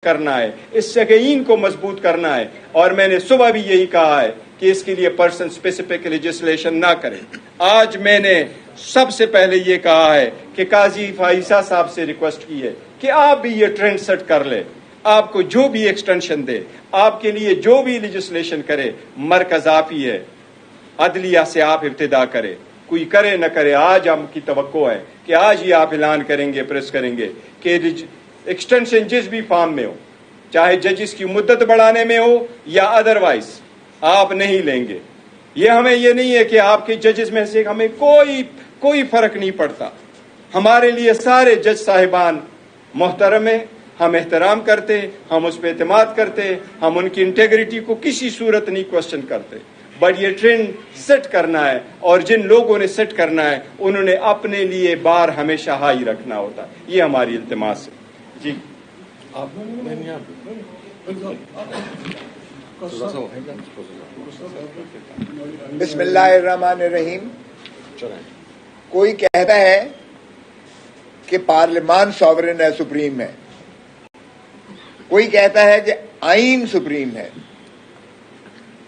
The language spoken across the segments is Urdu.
کرنا ہے, اس یقین کو مضبوط کرنا ہے. اور میں نے صبح بھی یہی کہا ہے کہ اس کے لیے پرسن اسپیسیفک لیجسلیشن نہ کریں. آج میں نے سب سے پہلے یہ کہا ہے کہ قاضی فائزہ صاحب سے ریکویسٹ کی ہے کہ آپ بھی یہ ٹرینڈ سیٹ کر لیں. آپ کو جو بھی ایکسٹینشن دے, آپ کے لیے جو بھی لیجسلیشن کرے, مرکز آپ ہی ہے, عدلیہ سے آپ ابتدا کرے, کوئی کرے نہ کرے. آج ہم کی توقع ہے کہ آج ہی آپ اعلان کریں گے, پریس کریں گے کہ ایکسٹینشن جس بھی فارم میں ہو, چاہے ججز کی مدت بڑھانے میں ہو یا ادروائز, آپ نہیں لیں گے. ہمیں یہ نہیں ہے کہ آپ کے ججز میں سے ہمیں کوئی فرق نہیں پڑتا. ہمارے لیے سارے جج صاحبان محترم ہیں, ہم احترام کرتے, ہم اس پہ اعتماد کرتے, ہم ان کی انٹیگریٹی کو کسی صورت نہیں کوشچن کرتے. بٹ یہ ٹرینڈ سیٹ کرنا ہے, اور جن لوگوں نے سیٹ کرنا ہے انہوں نے اپنے لیے بار ہمیشہ ہائی رکھنا ہوتا ہے. یہ ہماری التماس ہے. جی بسم اللہ الرحمن الرحیم. کوئی کہتا ہے کہ پارلیمان سوورن ہے, سپریم ہے. کوئی کہتا ہے کہ آئین سپریم ہے.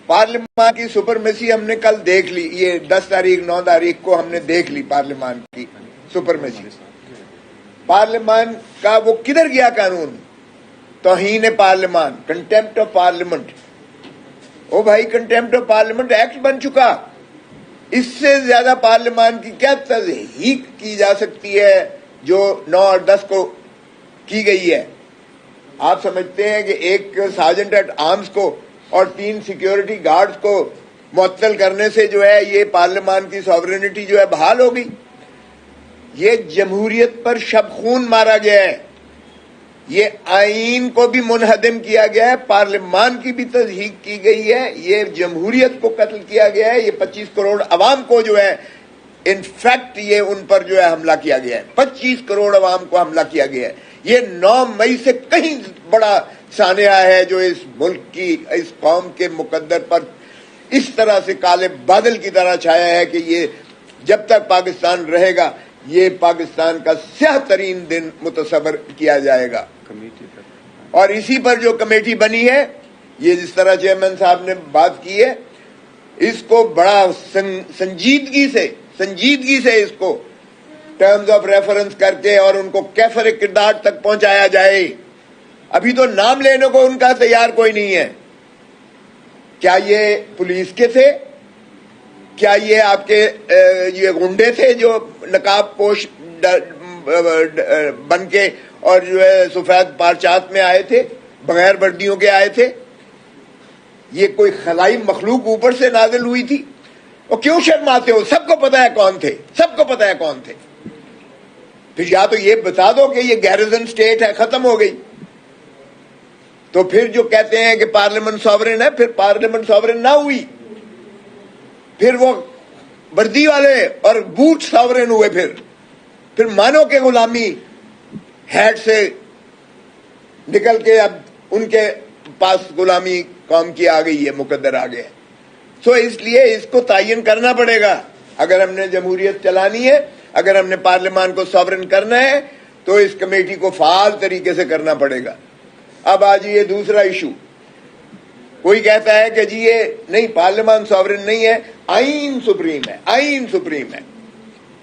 پارلیمان کی سپرمیسی ہم نے کل دیکھ لی. یہ 10 تاریخ 9 تاریخ کو ہم نے دیکھ لی پارلیمان کی سپرمیسی. پارلیمان کا وہ کدھر گیا قانون؟ توہین پارلیمان, کنٹیمپٹ آف پارلیمنٹ. او بھائی, کنٹیمپٹ آف پارلیمنٹ ایکٹ بن چکا. اس سے زیادہ پارلیمان کی کیا تضحیق کی جا سکتی ہے جو 9 اور 10 کو کی گئی ہے؟ آپ سمجھتے ہیں کہ ایک سارجنٹ ایٹ آرمز کو اور 3 سیکیورٹی گارڈز کو معطل کرنے سے جو ہے یہ پارلیمان کی سوورنٹی جو ہے بحال ہو گئی؟ یہ جمہوریت پر شب خون مارا گیا ہے. یہ آئین کو بھی منہدم کیا گیا ہے, پارلیمان کی بھی تضحیق کی گئی ہے, یہ جمہوریت کو قتل کیا گیا ہے. یہ 25 کروڑ عوام کو جو ہے انفیکٹ یہ ان پر جو ہے حملہ کیا گیا ہے. 25 کروڑ عوام کو حملہ کیا گیا ہے. یہ 9 مئی سے کہیں بڑا سانحہ ہے جو اس ملک کی, اس قوم کے مقدر پر اس طرح سے کالے بادل کی طرح چھایا ہے کہ یہ جب تک پاکستان رہے گا یہ پاکستان کا سیاہ ترین دن متصور کیا جائے گا. اور اسی پر جو کمیٹی بنی ہے, یہ جس طرح چیئرمین صاحب نے بات کی ہے, اس کو بڑا سنجیدگی سے اس کو ٹرمز آف ریفرنس کر کے اور ان کو کیفر کردار تک پہنچایا جائے. ابھی تو نام لینے کو ان کا تیار کوئی نہیں ہے. کیا یہ پولیس کے تھے؟ کیا یہ آپ کے یہ گنڈے تھے جو نقاب پوش بن کے اور جو ہے سفید پارچات میں آئے تھے, بغیر وردیوں کے آئے تھے؟ یہ کوئی خلائی مخلوق اوپر سے نازل ہوئی تھی؟ اور کیوں شرماتے ہو؟ سب کو پتا ہے کون تھے, سب کو پتا ہے کون تھے. پھر یا تو یہ بتا دو کہ یہ گیرزن سٹیٹ ہے, ختم ہو گئی. تو پھر جو کہتے ہیں کہ پارلیمنٹ سوورن ہے, پھر پارلیمنٹ سوورن نہ ہوئی, پھر وہ وردی والے اور بوٹ سوورن ہوئے. پھر مانو کہ غلامی ہیڈ سے نکل کے اب ان کے پاس غلامی قوم کی آ گئی ہے, مقدر آ گئے. سو اس لیے اس کو تعین کرنا پڑے گا. اگر ہم نے جمہوریت چلانی ہے, اگر ہم نے پارلیمان کو سوورن کرنا ہے, تو اس کمیٹی کو فعال طریقے سے کرنا پڑے گا. اب آج یہ دوسرا ایشو, کوئی کہتا ہے کہ جی یہ نہیں, پارلیمان سوورن نہیں ہے, آئین سپریم ہے. آئین سپریم ہے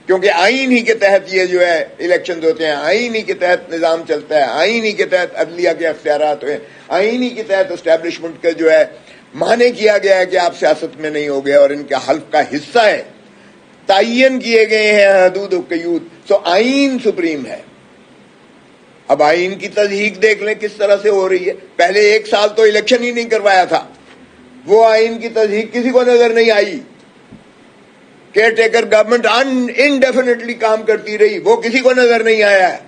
کیونکہ آئین ہی کے تحت یہ جو ہے الیکشنز ہوتے ہیں, آئین ہی کے تحت نظام چلتا ہے, آئین ہی کے تحت عدلیہ کے اختیارات ہوئے, آئین ہی کے تحت اسٹیبلشمنٹ کا جو ہے معنی کیا گیا ہے کہ آپ سیاست میں نہیں ہو گئے اور ان کے حلف کا حصہ ہے, تعین کیے گئے ہیں حدود و قیود. سو آئین سپریم ہے. اب آئین کی تضحیق دیکھ لیں کس طرح سے ہو رہی ہے. پہلے 1 سال تو الیکشن ہی نہیں کروایا تھا, وہ آئین کی تضحیق کسی کو نظر نہیں آئی. کیئر ٹیکر گورنمنٹ انڈیفینیٹلی کام کرتی رہی, وہ کسی کو نظر نہیں آیا ہے.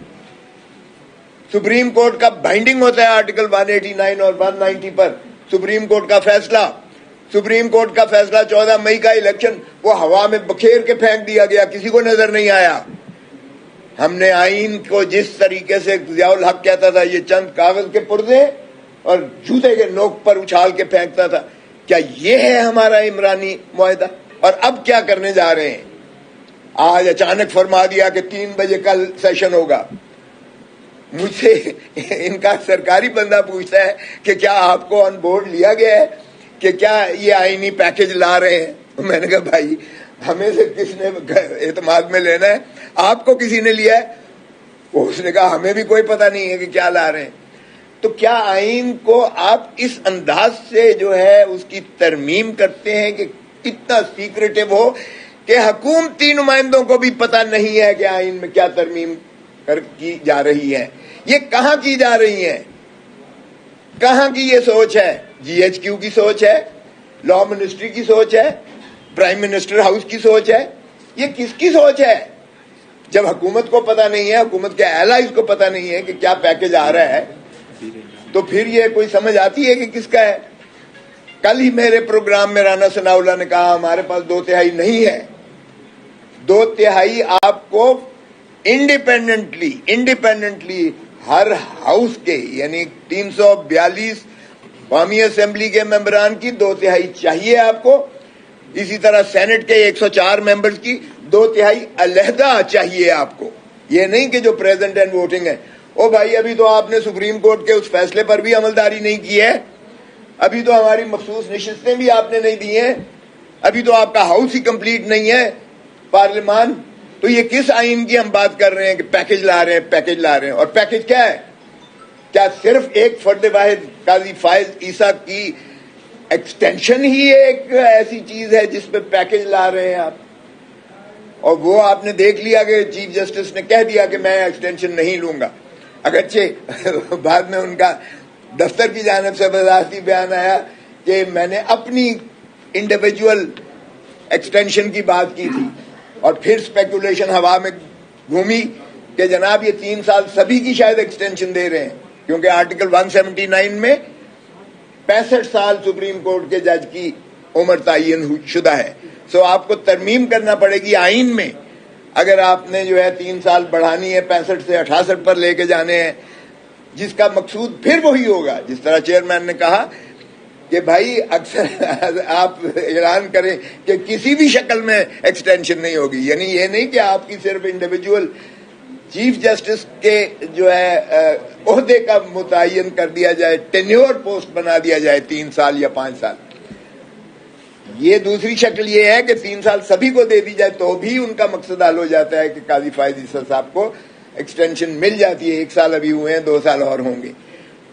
سپریم کورٹ کا بائنڈنگ ہوتا ہے آرٹیکل 189 اور 190 پر, سپریم کورٹ کا فیصلہ. سپریم کورٹ کا فیصلہ 14 مئی کا الیکشن وہ ہوا میں بکھیر کے پھینک دیا گیا, کسی کو نظر نہیں آیا. ہم نے آئین کو جس طریقے سے ضیاء الحق کہتا تھا یہ چند کاغذ کے پردے اور جوتے کے نوک پر اچھال کے پھینکتا تھا, کیا یہ ہے ہمارا عمرانی معاہدہ؟ اور اب کیا کرنے جا رہے ہیں؟ آج اچانک فرما دیا کہ 3 بجے کل سیشن ہوگا. مجھ سے ان کا سرکاری بندہ پوچھتا ہے کہ کیا آپ کو آن بورڈ لیا گیا ہے کہ کیا یہ آئینی پیکج لا رہے ہیں؟ میں نے کہا بھائی ہمیں سے کس نے اعتماد میں لینا ہے؟ آپ کو کسی نے لیا ہے؟ اس نے کہا ہمیں بھی کوئی پتہ نہیں ہے کہ کیا لا رہے ہیں. تو کیا آئین کو آپ اس انداز سے جو ہے اس کی ترمیم کرتے ہیں کہ اتنا سیکریٹو ہو کہ حکومتی نمائندوں کو بھی پتہ نہیں ہے کہ آئین میں کیا ترمیم کی جا رہی ہے؟ یہ کہاں کی جا رہی ہیں؟ کہاں کی یہ سوچ ہے؟ جی ایچ کیو کی سوچ ہے؟ لا منسٹری کی سوچ ہے؟ پرائم منسٹر ہاؤس کی سوچ ہے؟ یہ کس کی سوچ ہے؟ جب حکومت کو پتہ نہیں ہے, حکومت کے ایلائز کو پتہ نہیں ہے کہ کیا پیکج آ رہا ہے, تو پھر یہ کوئی سمجھ آتی ہے کہ کس کا ہے؟ کل ہی میرے پروگرام میں رانا ثناء اللہ نے کہا ہمارے پاس 2/3 نہیں ہے. 2/3 آپ کو انڈیپینڈنٹلی ہر ہاؤس کے یعنی 342 قومی اسمبلی کے ممبران کی 2/3 چاہیے آپ کو. اسی طرح سینٹ کے 104 ممبرز کی 2/3 علیحدہ چاہیے آپ کو. یہ نہیں کہ جو پریزنٹ اینڈ ووٹنگ ہے. او بھائی ابھی تو آپ نے سپریم کورٹ کے اس فیصلے پر بھی عملداری نہیں کی ہے, ابھی تو ہماری مخصوص نشستیں بھی آپ نے نہیں دی ہیں, ابھی تو آپ کا ہاؤس ہی کمپلیٹ نہیں ہے پارلیمان. تو یہ کس آئین کی ہم بات کر رہے ہیں کہ پیکج لا رہے ہیں؟ اور پیکج کیا ہے؟ کیا صرف ایک فرد واحد قاضی فائز عیسیٰ کی ایکسٹینشن ہی ایک ایسی چیز ہے جس پہ پیکج لا رہے ہیں آپ؟ اور وہ آپ نے دیکھ لیا کہ چیف جسٹس نے کہہ دیا کہ میں ایکسٹینشن نہیں لوں گا, اگرچہ بعد میں ان کا دفتر کی جانب سے وضاحتی بیان آیا کہ میں نے اپنی انڈیویجول ایکسٹینشن کی بات کی تھی, اور پھر اسپیکولیشن ہوا میں گھومی کہ جناب یہ 3 سال سبھی کی شاید ایکسٹینشن دے رہے ہیں, کیونکہ آرٹیکل 179 میں 65 سال سپریم کورٹ کے جج کی عمر تعین شدہ ہے. سو آپ کو ترمیم کرنا پڑے گی آئین میں اگر آپ نے جو ہے 3 سال بڑھانی ہے, 65 سے 68 پر لے کے جانے ہیں, جس کا مقصود پھر وہی ہوگا جس طرح چیئرمین نے کہا کہ بھائی اکثر آپ اعلان کریں کہ کسی بھی شکل میں ایکسٹینشن نہیں ہوگی. یعنی یہ نہیں کہ آپ کی صرف انڈیویجول چیف جسٹس کے جو ہے عہدے کا متعین کر دیا جائے, ٹینیور پوسٹ بنا دیا جائے 3 سال یا 5 سال. یہ دوسری شکل یہ ہے کہ 3 سال سبھی کو دے دی جائے تو بھی ان کا مقصد حل ہو جاتا ہے کہ قاضی فائز عیسیٰ صاحب کو ایکسٹینشن مل جاتی ہے. 1 سال ابھی ہوئے ہیں, 2 سال اور ہوں گے.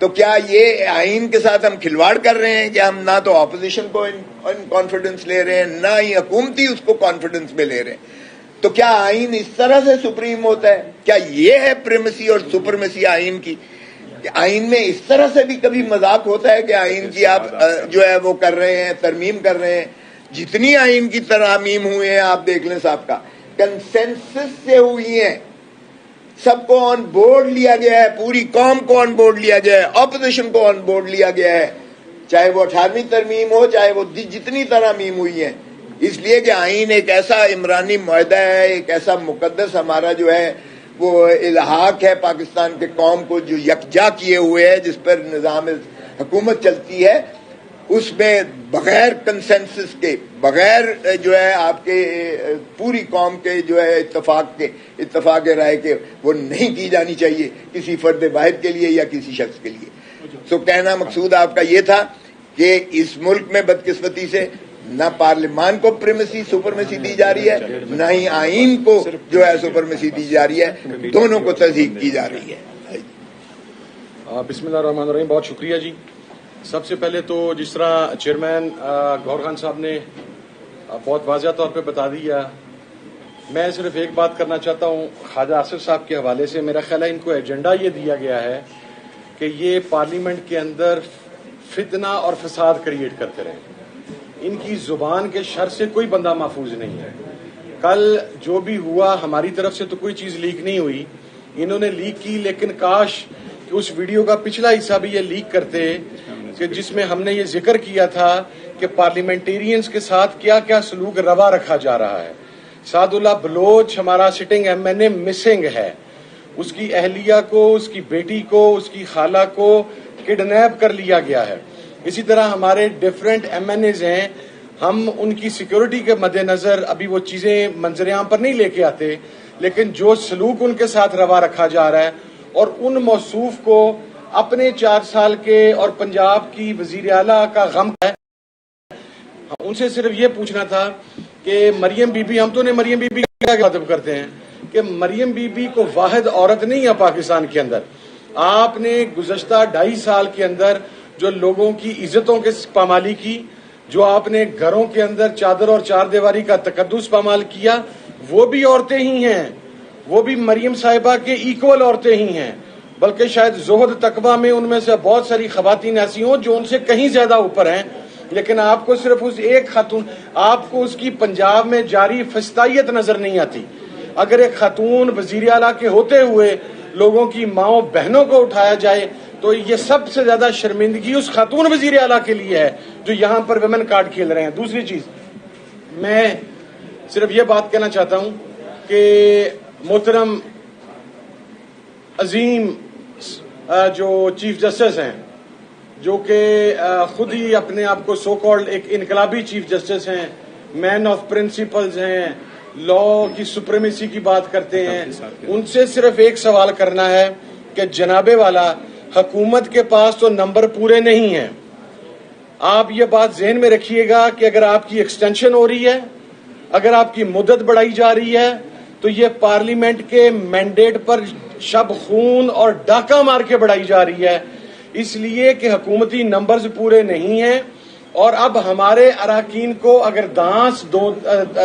تو کیا یہ آئین کے ساتھ ہم کھلواڑ کر رہے ہیں کہ ہم نہ تو اپوزیشن کو ان کانفیڈنس لے رہے ہیں, نہ ہی حکومتی اس کو کانفیڈنس میں لے رہے ہیں؟ تو کیا آئین اس طرح سے سپریم ہوتا ہے؟ کیا یہ ہے پریمیسی اور سپرمیسی آئین کی؟ کہ آئین میں اس طرح سے بھی کبھی مذاق ہوتا ہے کہ آئین کی آپ جو ہے وہ کر رہے ہیں, ترمیم کر رہے ہیں. جتنی آئین کی ترامیم ہوئی ہیں آپ دیکھ لیں, صاحب کا کنسنسس سے ہوئی ہیں, سب کو آن بورڈ لیا گیا ہے, پوری قوم کو آن بورڈ لیا گیا ہے, اپوزیشن کو آن بورڈ لیا گیا ہے, چاہے وہ 18ویں ترمیم ہو چاہے وہ جتنی ترامیم ہوئی ہیں. اس لیے کہ آئین ایک ایسا عمرانی معاہدہ ہے, ایک ایسا مقدس ہمارا جو ہے وہ الحاق ہے پاکستان کے قوم کو جو یکجا کیے ہوئے ہے, جس پر نظام حکومت چلتی ہے. اس میں بغیر کنسنسس کے, بغیر جو ہے آپ کے پوری قوم کے جو ہے اتفاق رائے کے وہ نہیں کی جانی چاہیے کسی فرد واحد کے لیے یا کسی شخص کے لیے. سو کہنا مقصود آپ کا یہ تھا کہ اس ملک میں بدقسمتی سے نہ پارلیمان کو پریمیسی سپرمیسی دی جا رہی ہے, نہ ہی آئین کو جو ہے سپرمیسی دی جا رہی ہے, دونوں کو تصدیق کی جا رہی ہے. بسم اللہ الرحمن الرحیم. بہت شکریہ جی. سب سے پہلے تو جس طرح چیئرمین گوہر خان صاحب نے بہت واضح طور پہ بتا دیا, میں صرف ایک بات کرنا چاہتا ہوں خواجہ آصف صاحب کے حوالے سے. میرا خیال ہے ان کو ایجنڈا یہ دیا گیا ہے کہ یہ پارلیمنٹ کے اندر فتنہ اور فساد کریٹ کرتے رہیں. ان کی زبان کے شر سے کوئی بندہ محفوظ نہیں ہے. کل جو بھی ہوا ہماری طرف سے تو کوئی چیز لیک نہیں ہوئی, انہوں نے لیک کی, لیکن کاش کہ اس ویڈیو کا پچھلا حصہ بھی یہ لیک کرتے کہ جس میں ہم نے یہ ذکر کیا تھا کہ پارلیمنٹیرینز کے ساتھ کیا کیا سلوک روا رکھا جا رہا ہے. سعد اللہ بلوچ ہمارا سٹنگ MNA مسنگ ہے, اس کی اہلیہ کو, اس کی بیٹی کو, اس کی خالہ کو کڈنیپ کر لیا گیا ہے. اسی طرح ہمارے ڈفرینٹ MNAs ہیں, ہم ان کی سیکیورٹی کے مد نظر ابھی وہ چیزیں منظر عام پر نہیں لے کے آتے, لیکن جو سلوک ان کے ساتھ روا رکھا جا رہا ہے اور ان موصوف کو اپنے 4 سال کے اور پنجاب کی وزیر اعلیٰ کا غم ہے. ان سے صرف یہ پوچھنا تھا کہ مریم بی بی، ہم تو نے مریم بی بی کا خطاب کرتے ہیں کہ مریم بی بی کو واحد عورت نہیں ہے پاکستان کے اندر. آپ نے گزشتہ 2.5 سال کے اندر جو لوگوں کی عزتوں کے پامالی کی، جو آپ نے گھروں کے اندر چادر اور چار دیواری کا تقدس پامال کیا، وہ بھی عورتیں ہی ہیں، وہ بھی مریم صاحبہ کے ایکول عورتیں ہی ہیں. بلکہ شاید زہد تقویٰ میں ان میں سے بہت ساری خواتین ایسی ہوں جو ان سے کہیں زیادہ اوپر ہیں، لیکن آپ کو صرف اس ایک خاتون، آپ کو اس کی پنجاب میں جاری فسطائیت نظر نہیں آتی. اگر ایک خاتون وزیر اعلیٰ کے ہوتے ہوئے لوگوں کی ماؤں بہنوں کو اٹھایا جائے تو یہ سب سے زیادہ شرمندگی اس خاتون وزیر اعلیٰ کے لیے ہے جو یہاں پر ویمن کارڈ کھیل رہے ہیں. دوسری چیز، میں صرف یہ بات کہنا چاہتا ہوں کہ محترم عظیم جو چیف جسٹس ہیں، جو کہ خود ہی اپنے آپ کو سو کالڈ ایک انقلابی چیف جسٹس ہیں، مین آف پرنسپلز ہیں، لا کی سپریمیسی کی بات کرتے ہیں، ان سے صرف ایک سوال کرنا ہے کہ جناب والا، حکومت کے پاس تو نمبر پورے نہیں ہیں. آپ یہ بات ذہن میں رکھیے گا کہ اگر آپ کی ایکسٹینشن ہو رہی ہے، اگر آپ کی مدت بڑھائی جا رہی ہے، تو یہ پارلیمنٹ کے مینڈیٹ پر شب خون اور ڈاکہ مار کے بڑھائی جا رہی ہے، اس لیے کہ حکومتی نمبرز پورے نہیں ہیں. اور اب ہمارے اراکین کو اگر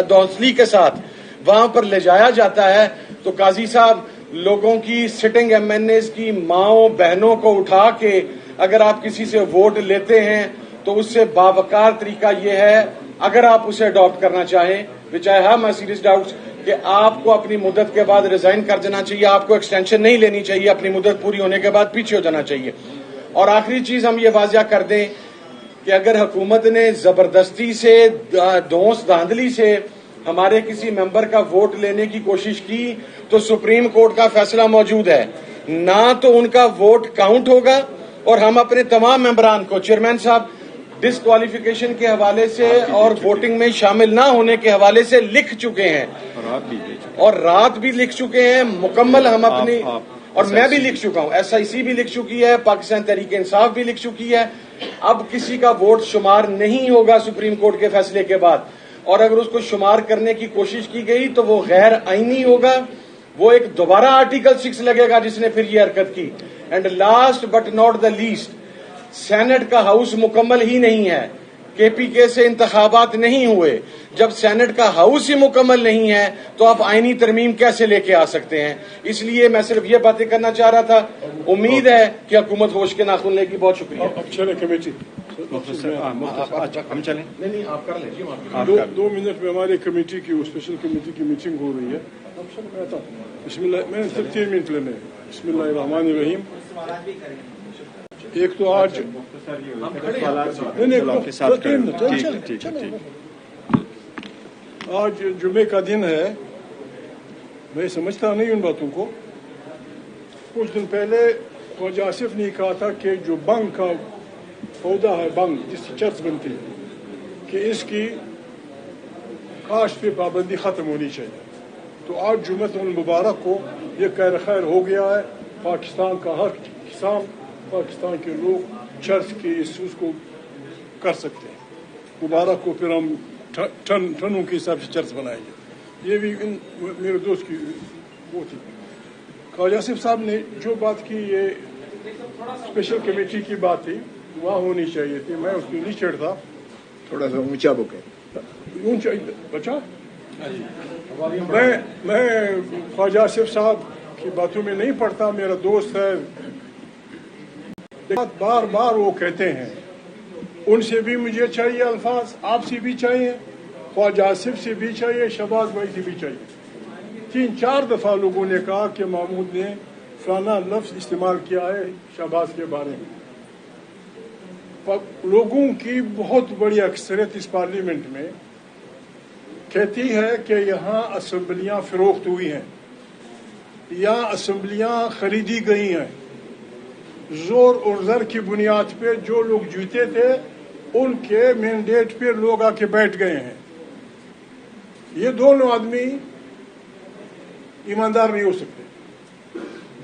دونسلی کے ساتھ وہاں پر لے جایا جاتا ہے تو قاضی صاحب، لوگوں کی سٹنگ ایم این ایز کی ماؤں بہنوں کو اٹھا کے اگر آپ کسی سے ووٹ لیتے ہیں تو اس سے باوقار طریقہ یہ ہے، اگر آپ اسے اڈاپٹ کرنا چاہیں، which I have my serious doubts, کہ آپ کو اپنی مدت کے بعد ریزائن کر دینا چاہیے، آپ کو ایکسٹینشن نہیں لینی چاہیے، اپنی مدت پوری ہونے کے بعد پیچھے ہو جانا چاہیے. اور آخری چیز ہم یہ واضح کر دیں کہ اگر حکومت نے زبردستی سے دھونس دھاندلی سے ہمارے کسی ممبر کا ووٹ لینے کی کوشش کی تو سپریم کورٹ کا فیصلہ موجود ہے، نہ تو ان کا ووٹ کاؤنٹ ہوگا، اور ہم اپنے تمام ممبران کو، چیئرمین صاحب، ڈسکوالیفیکیشن کے حوالے سے اور ووٹنگ میں شامل نہ ہونے کے حوالے سے لکھ چکے ہیں، اور رات بھی لکھ چکے ہیں مکمل. ہم اپنی، اور میں بھی لکھ چکا ہوں، ایس آئی سی بھی لکھ چکی ہے، پاکستان تحریک انصاف بھی لکھ چکی ہے. اب کسی کا ووٹ شمار نہیں ہوگا سپریم کورٹ کے فیصلے کے بعد، اور اگر اس کو شمار کرنے کی کوشش کی گئی تو وہ غیر آئینی ہوگا، وہ ایک دوبارہ آرٹیکل 6 لگے گا جس نے پھر یہ حرکت کی. And last but not the least, senate کا ہاؤس مکمل ہی نہیں ہے، کے پی کے سے انتخابات نہیں ہوئے. جب سینٹ کا ہاؤس ہی مکمل نہیں ہے تو آپ آئینی ترمیم کیسے لے کے آ سکتے ہیں؟ اس لیے میں صرف یہ باتیں کرنا چاہ رہا تھا. امید ہے کہ حکومت ہوش کے ناخن لے گی. بہت شکریہ. ہم چلیں؟ نہیں، آپ کر لیں. 2 منٹ میں ہماری کمیٹی کی، اسپیشل کمیٹی کی میٹنگ ہو رہی ہے. بسم اللہ، میں نے 3 منٹ لینے. بسم اللہ الرحمن الرحیم. ایک تو آج آج جمعے کا دن ہے. میں سمجھتا نہیں ان باتوں کو. کچھ دن پہلے خواجہ آصف نے کہا تھا کہ جو بنگ کا پودا ہے، بنگ جس سے چرچ بنتی ہے، کہ اس کی کاشت پہ پابندی ختم ہونی چاہیے. تو آج جمعۃ المبارک کو یہ خیر خیر ہو گیا ہے. پاکستان کا ہر کسان، پاکستان کے لوگ چرچ کی اس چیز کو کر سکتے ہیں. مبارک کو پھر ہم ٹنوں کے حساب سے چرچ بنائیں گے. یہ بھی میرے دوست کی وہ تھی. خواجہ آصف صاحب نے جو بات کی، یہ اسپیشل کمیٹی کی بات تھی، وہاں ہونی چاہیے تھی. میں اس کی نہیں چڑھتا. تھوڑا سا اونچا بکے، اونچا بچا. میں خواجہ آصف صاحب کی باتوں میں نہیں پڑتا. میرا دوست ہے، بار بار وہ کہتے ہیں. ان سے بھی مجھے چاہیے الفاظ، آپ سے بھی چاہیے، خواجہ آصف سے بھی چاہیے، شہباز بھائی سے بھی چاہیے. 3-4 دفعہ لوگوں نے کہا کہ محمود نے فلانا لفظ استعمال کیا ہے شہباز کے بارے میں. لوگوں کی بہت بڑی اکثریت اس پارلیمنٹ میں کہتی ہے کہ یہاں اسمبلیاں فروخت ہوئی ہیں، یہاں اسمبلیاں خریدی گئی ہیں. زور اور زر کی بنیاد پہ جو لوگ جیتے تھے ان کے مینڈیٹ پہ لوگ آ کے بیٹھ گئے ہیں. یہ دونوں آدمی ایماندار نہیں ہو سکتے.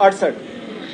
68,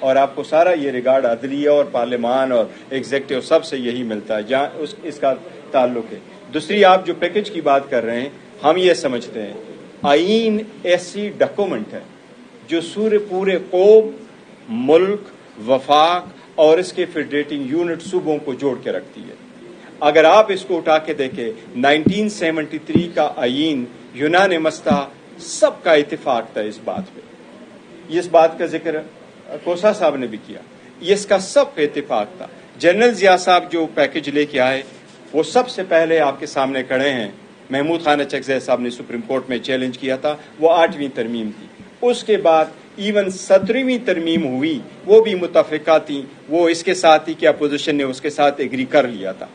اور آپ کو سارا یہ ریگارڈ عدلیہ اور پارلیمان اور ایگزیکٹو سب سے یہی ملتا ہے جہاں اس کا تعلق ہے. دوسری آپ جو پیکج کی بات کر رہے ہیں, ہم یہ سمجھتے ہیں آئین ایسی ڈاکومنٹ ہے جو پورے قوم, ملک, وفاق اور اس کے فیڈریٹنگ یونٹ صوبوں کو جوڑ کے رکھتی ہے. اگر آپ اس کو اٹھا کے دیکھیں 1973 کا آئین یونانیمس تھا, سب کا اتفاق تھا اس بات پہ. اس بات کا ذکر کوسا صاحب نے بھی کیا, اس کا سب کا اتفاق تھا. جنرل ضیاء صاحب جو پیکج لے کے آئے وہ سب سے پہلے آپ کے سامنے کھڑے ہیں. محمود خان اچکزئی صاحب نے سپریم کورٹ میں چیلنج کیا تھا, وہ 8ویں ترمیم تھی. اس کے بعد ایون 17ویں ترمیم ہوئی, وہ بھی متفقہ تھی, وہ اس کے ساتھ تھی کہ اپوزیشن نے اس کے ساتھ ایگری کر لیا تھا.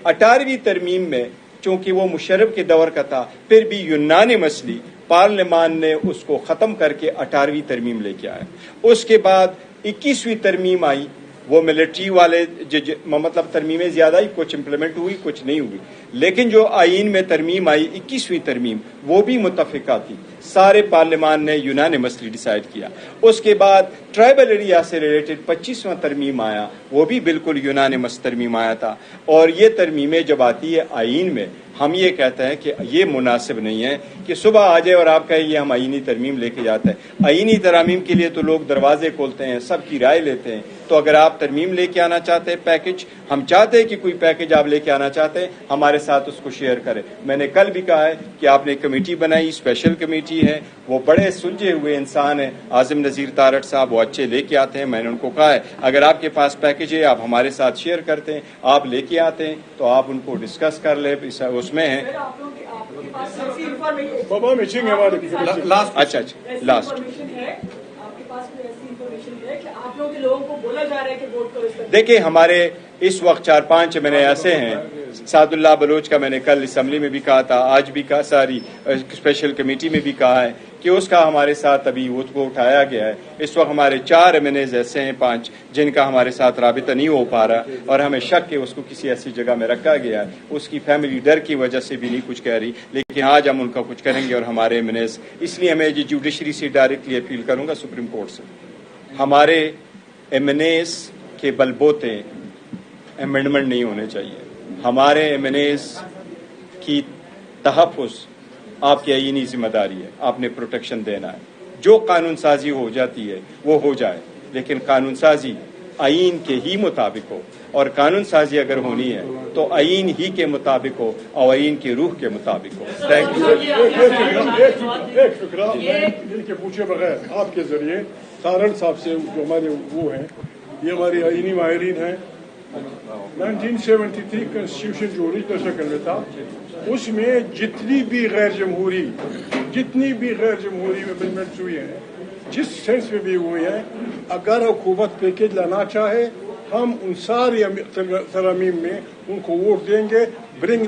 18ویں ترمیم میں چونکہ وہ مشرف کے دور کا تھا, پھر بھی یونانیمسلی پارلیمان نے اس کو ختم کر کے 18ویں ترمیم لے کے آیا. اس کے بعد 21ویں ترمیم آئی, وہ ملٹری والے مطلب ترمیمیں زیادہ ہی, کچھ امپلیمنٹ ہوئی کچھ نہیں ہوئی, لیکن جو آئین میں ترمیم آئی 21ویں ترمیم وہ بھی متفقہ تھی, سارے پارلیمان نے یونانیمسلی ڈیسائیڈ کیا. اس کے بعد ٹرائبل ایریا سے ریلیٹڈ 25واں ترمیم آیا, وہ بھی بالکل یونانیمس ترمیم آیا تھا. اور یہ ترمیمیں جب آتی ہے آئین میں, ہم یہ کہتے ہیں کہ یہ مناسب نہیں ہے کہ صبح آ جائے اور آپ کہیں یہ ہم آئینی ترمیم لے کے جاتے ہیں. آئینی ترامیم کے لیے تو لوگ دروازے کھولتے ہیں, سب کی رائے لیتے ہیں. تو اگر آپ ترمیم لے کے آنا چاہتے ہیں پیکج, ہم چاہتے ہیں کہ کوئی پیکج آپ لے کے آنا چاہتے ہیں ہمارے ساتھ اس کو شیئر کریں. میں نے کل بھی کہا ہے کہ آپ نے کمیٹی بنائی, اسپیشل کمیٹی ہے, وہ بڑے سلجھے ہوئے انسان ہیں. عاظم نذیر تارڑ صاحب وہ اچھے لے کے آتے ہیں. میں نے ان کو کہا ہے اگر آپ کے پاس پیکج ہے آپ ہمارے ساتھ شیئر کرتے ہیں, آپ لے کے آتے ہیں تو آپ ان کو ڈسکس کر لیں, اس میں ہے. بابا میچنگ ہے ہمارے اچھا لاسٹ دیکھیں, ہمارے اس وقت 4-5 میں نے ایسے ہیں. سعد اللہ بلوچ کا میں نے کل اسمبلی میں بھی کہا تھا, آج بھی کہا, ساری اسپیشل کمیٹی میں بھی کہا ہے کہ اس کا ہمارے ساتھ ابھی اس کو اٹھایا گیا ہے. اس وقت ہمارے 4 MNAs ایسے ہیں 5 جن کا ہمارے ساتھ رابطہ نہیں ہو پا رہا, اور ہمیں شک ہے اس کو کسی ایسی جگہ میں رکھا گیا ہے. اس کی فیملی ڈر کی وجہ سے بھی نہیں کچھ کہہ رہی, لیکن آج ہم ان کا کچھ کریں گے. اور ہمارے MNAs, اس لیے میں یہ جوڈیشری سے ڈائریکٹلی اپیل کروں گا سپریم کورٹ سے, ہمارے MNAs کے بلبوتے امینڈمنٹ نہیں ہونے چاہیے. ہمارے MNAs کی تحفظ آپ کی آئینی ذمہ داری ہے, آپ نے پروٹیکشن دینا ہے. جو قانون سازی ہو جاتی ہے وہ ہو جائے, لیکن قانون سازی آئین کے ہی مطابق ہو, اور قانون سازی اگر ہونی ہے تو آئین ہی کے مطابق ہو اور آئین کی روح کے مطابق ہو. Thank you. ایک فکرہ دل کے پوچھے بغیر آپ کے ذریعے تارڑ صاحب سے, جو ہمارے وہ ہیں, یہ ہماری آئینی ماہرین ہیں. 1973 کنسٹیٹیوشن جو اوریجنل شکل میں تھا, اس میں جتنی بھی غیر جمہوری امینڈمنٹس ہوئی ہیں, جس سینس میں بھی ہوئی ہیں, اگر حکومت پیکج لانا چاہے ہم ان ساری ترامیم میں ان کو ووٹ دیں گے. برنگ